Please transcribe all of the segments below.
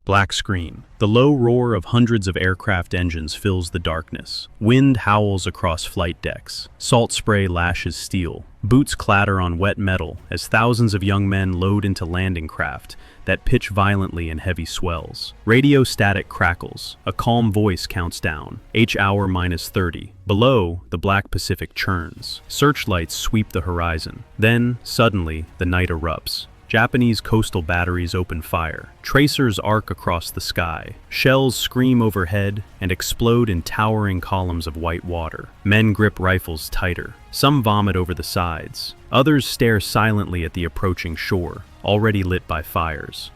Black screen. The low roar of hundreds of aircraft engines fills the darkness. Wind howls across flight decks. Salt spray lashes steel. Boots clatter on wet metal as thousands of young men load into landing craft that pitch violently in heavy swells. Radio static crackles. A calm voice counts down. H-hour -30. Below, the black Pacific churns. Searchlights sweep the horizon. Then, suddenly, the night erupts. Japanese coastal batteries open fire. Tracers arc across the sky. Shells scream overhead and explode in towering columns of white water. Men grip rifles tighter. Some vomit over the sides. Others stare silently at the approaching shore, already lit by fires.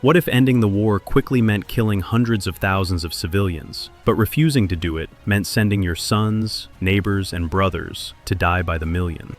What if ending the war quickly meant killing hundreds of thousands of civilians, but refusing to do it meant sending your sons, neighbors, and brothers to die by the million?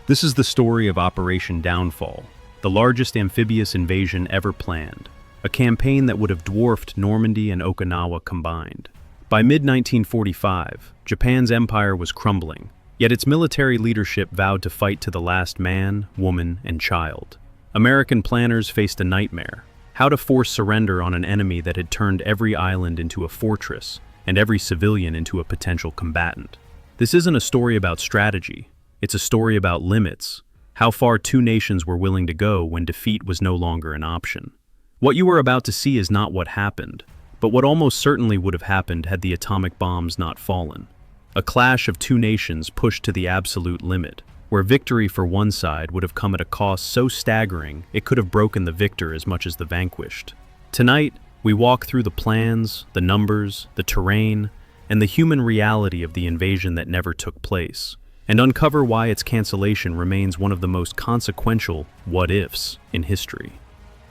This is the story of Operation Downfall, the largest amphibious invasion ever planned, a campaign that would have dwarfed Normandy and Okinawa combined. By mid-1945, Japan's empire was crumbling, yet its military leadership vowed to fight to the last man, woman, and child. American planners faced a nightmare: how to force surrender on an enemy that had turned every island into a fortress and every civilian into a potential combatant. This isn't a story about strategy, it's a story about limits, how far two nations were willing to go when defeat was no longer an option. What you are about to see is not what happened, but what almost certainly would have happened had the atomic bombs not fallen. A clash of two nations pushed to the absolute limit, where victory for one side would have come at a cost so staggering it could have broken the victor as much as the vanquished. Tonight, we walk through the plans, the numbers, the terrain, and the human reality of the invasion that never took place, and uncover why its cancellation remains one of the most consequential what-ifs in history.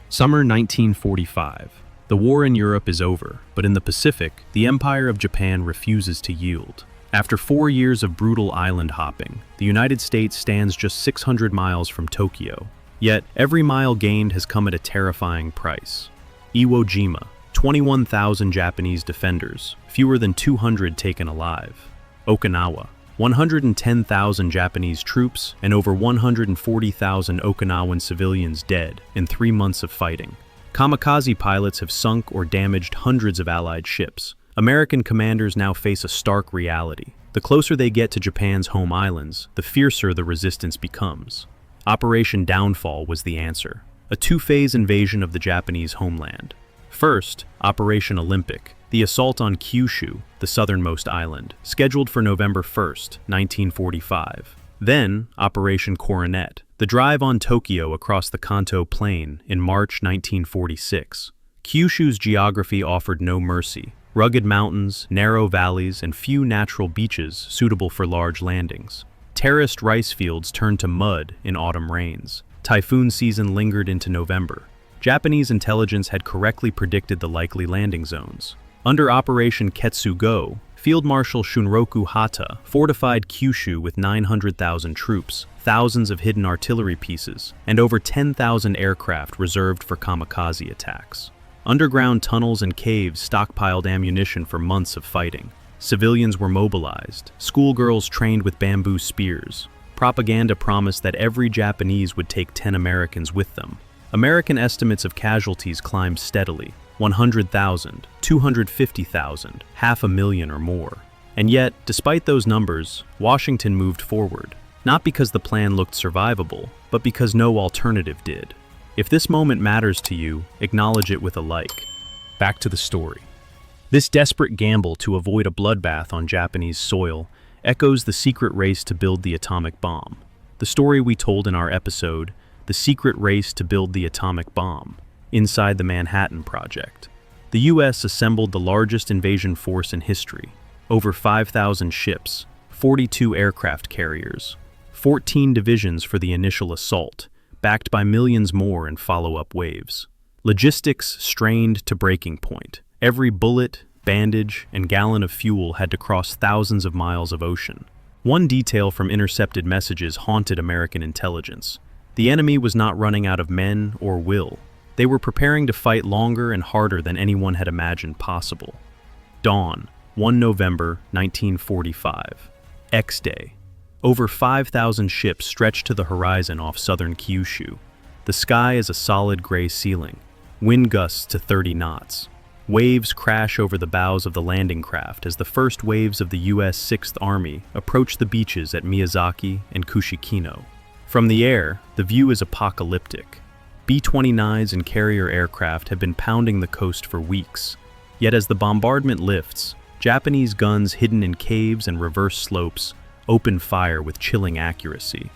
Summer 1945. The war in Europe is over, but in the Pacific, the Empire of Japan refuses to yield. After 4 years of brutal island hopping, the United States stands just 600 miles from Tokyo. Yet, every mile gained has come at a terrifying price. Iwo Jima, 21,000 Japanese defenders, fewer than 200 taken alive. Okinawa, 110,000 Japanese troops and over 140,000 Okinawan civilians dead in 3 months of fighting. Kamikaze pilots have sunk or damaged hundreds of Allied ships. American commanders now face a stark reality. The closer they get to Japan's home islands, the fiercer the resistance becomes. Operation Downfall was the answer, a two-phase invasion of the Japanese homeland. First, Operation Olympic, the assault on Kyushu, the southernmost island, scheduled for November 1st, 1945. Then, Operation Coronet, the drive on Tokyo across the Kanto Plain in March 1946. Kyushu's geography offered no mercy: rugged mountains, narrow valleys, and few natural beaches suitable for large landings. Terraced rice fields turned to mud in autumn rains. Typhoon season lingered into November. Japanese intelligence had correctly predicted the likely landing zones. Under Operation Ketsugo, Field Marshal Shunroku Hata fortified Kyushu with 900,000 troops, thousands of hidden artillery pieces, and over 10,000 aircraft reserved for kamikaze attacks. Underground tunnels and caves stockpiled ammunition for months of fighting. Civilians were mobilized, schoolgirls trained with bamboo spears. Propaganda promised that every Japanese would take 10 Americans with them. American estimates of casualties climbed steadily: 100,000, 250,000, 500,000 or more. And yet, despite those numbers, Washington moved forward, not because the plan looked survivable, but because no alternative did. If this moment matters to you, acknowledge it with a like. Back to the story. This desperate gamble to avoid a bloodbath on Japanese soil echoes the secret race to build the atomic bomb. The story we told in our episode, The Secret Race to Build the Atomic Bomb, inside the Manhattan Project. The U.S. assembled the largest invasion force in history: over 5,000 ships, 42 aircraft carriers, 14 divisions for the initial assault, backed by millions more in follow-up waves. Logistics strained to breaking point. Every bullet, bandage, and gallon of fuel had to cross thousands of miles of ocean. One detail from intercepted messages haunted American intelligence: the enemy was not running out of men or will. They were preparing to fight longer and harder than anyone had imagined possible. Dawn, 1 November 1945. X-Day. Over 5,000 ships stretched to the horizon off southern Kyushu. The sky is a solid gray ceiling. wind gusts to 30 knots. Waves crash over the bows of the landing craft as the first waves of the U.S. 6th Army approach the beaches at Miyazaki and Kushikino. From the air, the view is apocalyptic. B-29s and carrier aircraft have been pounding the coast for weeks. Yet as the bombardment lifts, Japanese guns hidden in caves and reverse slopes open fire with chilling accuracy.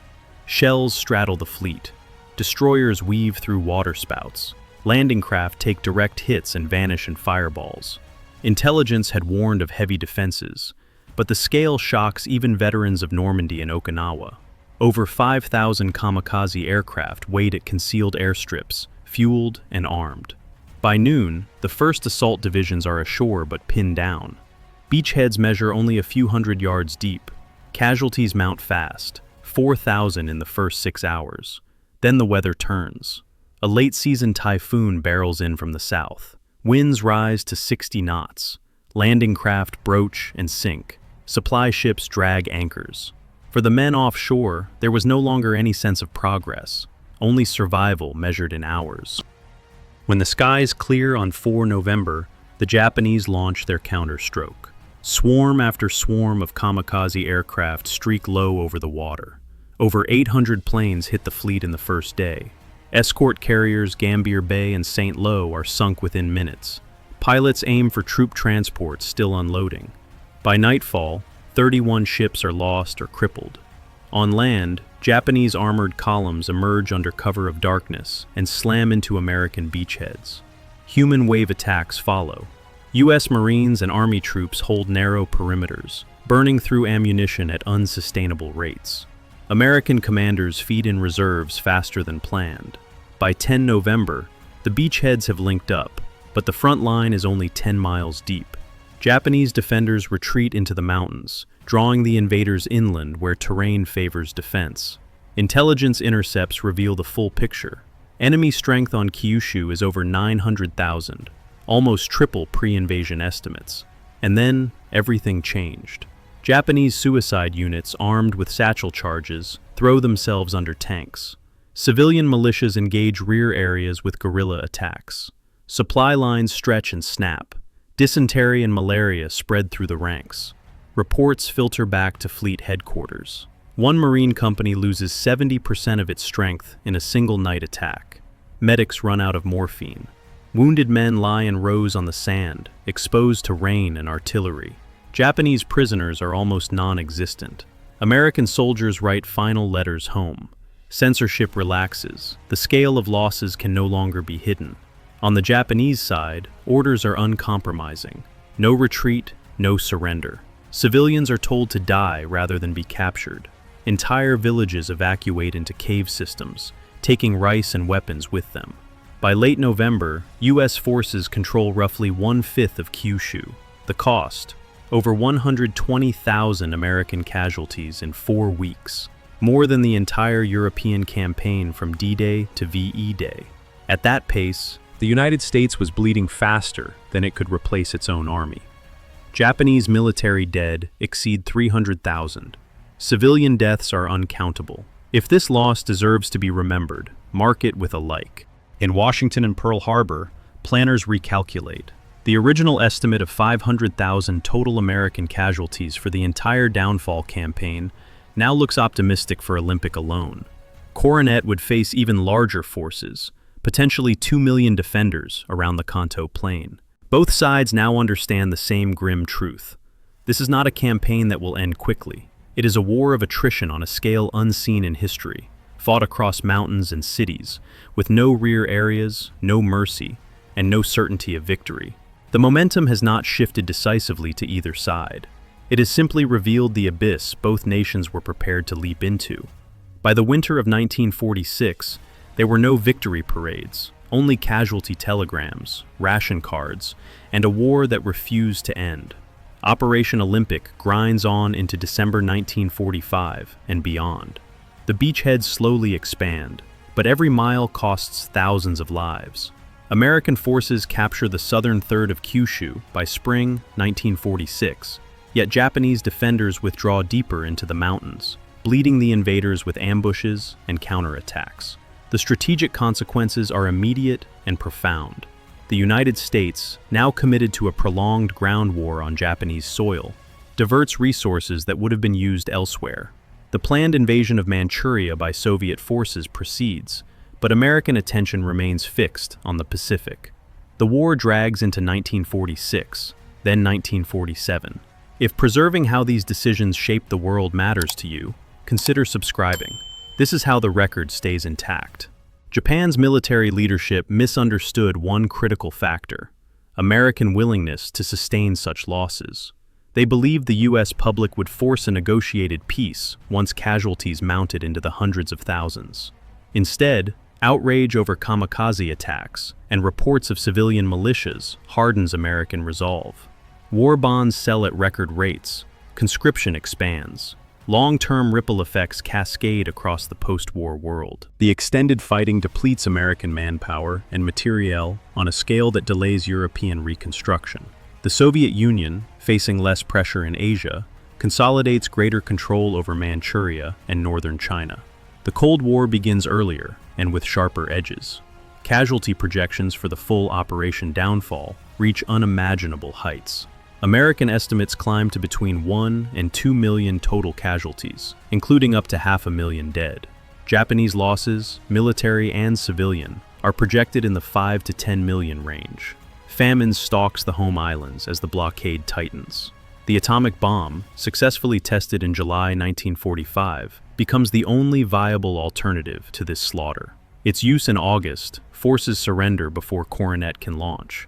Shells straddle the fleet. Destroyers weave through waterspouts. Landing craft take direct hits and vanish in fireballs. Intelligence had warned of heavy defenses, but the scale shocks even veterans of Normandy and Okinawa. Over 5,000 kamikaze aircraft wait at concealed airstrips, fueled and armed. By noon, the first assault divisions are ashore but pinned down. Beachheads measure only a few hundred yards deep. Casualties mount fast, 4,000 in the first 6 hours. Then the weather turns. A late-season typhoon barrels in from the south. Winds rise to 60 knots. Landing craft broach and sink. Supply ships drag anchors. For the men offshore, there was no longer any sense of progress, only survival measured in hours. When the skies clear on 4 November, the Japanese launch their counterstroke. Swarm after swarm of kamikaze aircraft streak low over the water. Over 800 planes hit the fleet in the first day. Escort carriers Gambier Bay and St. Lo are sunk within minutes. Pilots aim for troop transports still unloading. By nightfall, 31 ships are lost or crippled. On land, Japanese armored columns emerge under cover of darkness and slam into American beachheads. Human wave attacks follow. U.S. Marines and Army troops hold narrow perimeters, burning through ammunition at unsustainable rates. American commanders feed in reserves faster than planned. By 10 November, the beachheads have linked up, but the front line is only 10 miles deep. Japanese defenders retreat into the mountains, drawing the invaders inland where terrain favors defense. Intelligence intercepts reveal the full picture. Enemy strength on Kyushu is over 900,000, almost triple pre-invasion estimates. And then, everything changed. Japanese suicide units armed with satchel charges throw themselves under tanks. Civilian militias engage rear areas with guerrilla attacks. Supply lines stretch and snap. Dysentery and malaria spread through the ranks. Reports filter back to fleet headquarters. One marine company loses 70% of its strength in a single night attack. Medics run out of morphine. Wounded men lie in rows on the sand, exposed to rain and artillery. Japanese prisoners are almost non-existent. American soldiers write final letters home. Censorship relaxes. The scale of losses can no longer be hidden. On the Japanese side, orders are uncompromising. No retreat, no surrender. Civilians are told to die rather than be captured. Entire villages evacuate into cave systems, taking rice and weapons with them. By late November, U.S. forces control roughly 1/5 of Kyushu. The cost? Over 120,000 American casualties in 4 weeks, more than the entire European campaign from D-Day to VE Day. At that pace, the United States was bleeding faster than it could replace its own army. Japanese military dead exceed 300,000. Civilian deaths are uncountable. If this loss deserves to be remembered, mark it with a like. In Washington and Pearl Harbor, planners recalculate. The original estimate of 500,000 total American casualties for the entire downfall campaign now looks optimistic for Olympic alone. Coronet would face even larger forces, potentially 2 million defenders around the Kanto Plain. Both sides now understand the same grim truth. This is not a campaign that will end quickly. It is a war of attrition on a scale unseen in history, fought across mountains and cities, with no rear areas, no mercy, and no certainty of victory. The momentum has not shifted decisively to either side. It has simply revealed the abyss both nations were prepared to leap into. By the winter of 1946, there were no victory parades, only casualty telegrams, ration cards, and a war that refused to end. Operation Olympic grinds on into December 1945 and beyond. The beachheads slowly expand, but every mile costs thousands of lives. American forces capture the southern third of Kyushu by spring 1946, yet Japanese defenders withdraw deeper into the mountains, bleeding the invaders with ambushes and counterattacks. The strategic consequences are immediate and profound. The United States, now committed to a prolonged ground war on Japanese soil, diverts resources that would have been used elsewhere. The planned invasion of Manchuria by Soviet forces proceeds, but American attention remains fixed on the Pacific. The war drags into 1946, then 1947. If preserving how these decisions shape the world matters to you, consider subscribing. This is how the record stays intact. Japan's military leadership misunderstood one critical factor: American willingness to sustain such losses. They believed the U.S. public would force a negotiated peace once casualties mounted into the hundreds of thousands. Instead, outrage over kamikaze attacks and reports of civilian militias hardens American resolve. War bonds sell at record rates, conscription expands, long-term ripple effects cascade across the post-war world. The extended fighting depletes American manpower and materiel on a scale that delays European reconstruction. The Soviet Union, facing less pressure in Asia, consolidates greater control over Manchuria and northern China. The Cold War begins earlier and with sharper edges. Casualty projections for the full Operation Downfall reach unimaginable heights. American estimates climb to between 1 and 2 million total casualties, including up to 500,000 dead. Japanese losses, military and civilian, are projected in the 5 to 10 million range. Famine stalks the home islands as the blockade tightens. The atomic bomb, successfully tested in July 1945, becomes the only viable alternative to this slaughter. Its use in August forces surrender before Coronet can launch.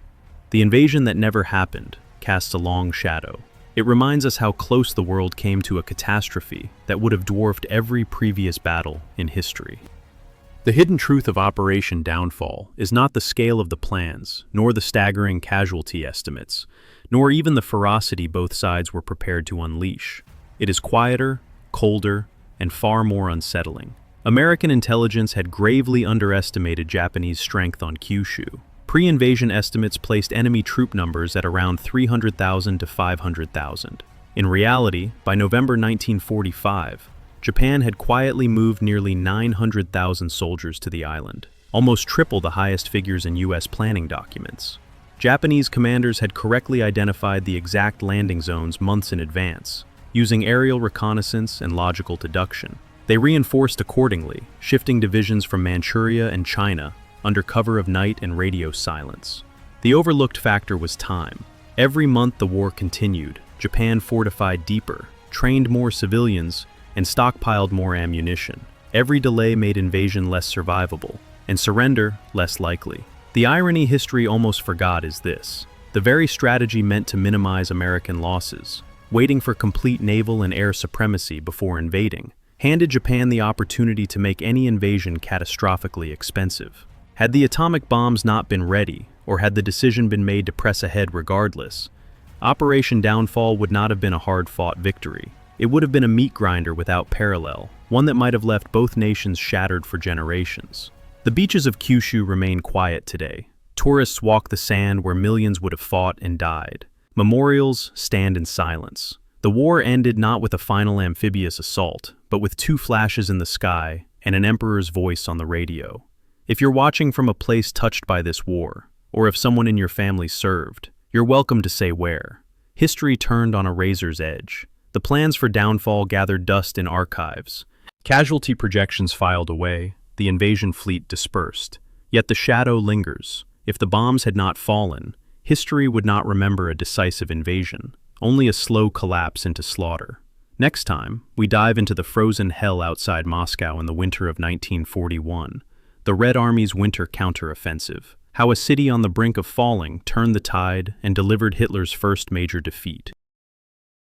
The invasion that never happened casts a long shadow. It reminds us how close the world came to a catastrophe that would have dwarfed every previous battle in history. The hidden truth of Operation Downfall is not the scale of the plans, nor the staggering casualty estimates, nor even the ferocity both sides were prepared to unleash. It is quieter, colder, and far more unsettling. American intelligence had gravely underestimated Japanese strength on Kyushu. Pre-invasion estimates placed enemy troop numbers at around 300,000 to 500,000. In reality, by November 1945, Japan had quietly moved nearly 900,000 soldiers to the island, almost triple the highest figures in U.S. planning documents. Japanese commanders had correctly identified the exact landing zones months in advance, using aerial reconnaissance and logical deduction. They reinforced accordingly, shifting divisions from Manchuria and China under cover of night and radio silence. The overlooked factor was time. Every month the war continued, Japan fortified deeper, trained more civilians, and stockpiled more ammunition. Every delay made invasion less survivable, and surrender less likely. The irony history almost forgot is this: the very strategy meant to minimize American losses, waiting for complete naval and air supremacy before invading, handed Japan the opportunity to make any invasion catastrophically expensive. Had the atomic bombs not been ready, or had the decision been made to press ahead regardless, Operation Downfall would not have been a hard-fought victory. It would have been a meat grinder without parallel, one that might have left both nations shattered for generations. The beaches of Kyushu remain quiet today. Tourists walk the sand where millions would have fought and died. Memorials stand in silence. The war ended not with a final amphibious assault, but with 2 flashes in the sky and an emperor's voice on the radio. If you're watching from a place touched by this war, or if someone in your family served, you're welcome to say where. History turned on a razor's edge. The plans for downfall gathered dust in archives. Casualty projections filed away, the invasion fleet dispersed. Yet the shadow lingers. If the bombs had not fallen, history would not remember a decisive invasion, only a slow collapse into slaughter. Next time, we dive into the frozen hell outside Moscow in the winter of 1941, the Red Army's winter counteroffensive, how a city on the brink of falling turned the tide and delivered Hitler's first major defeat.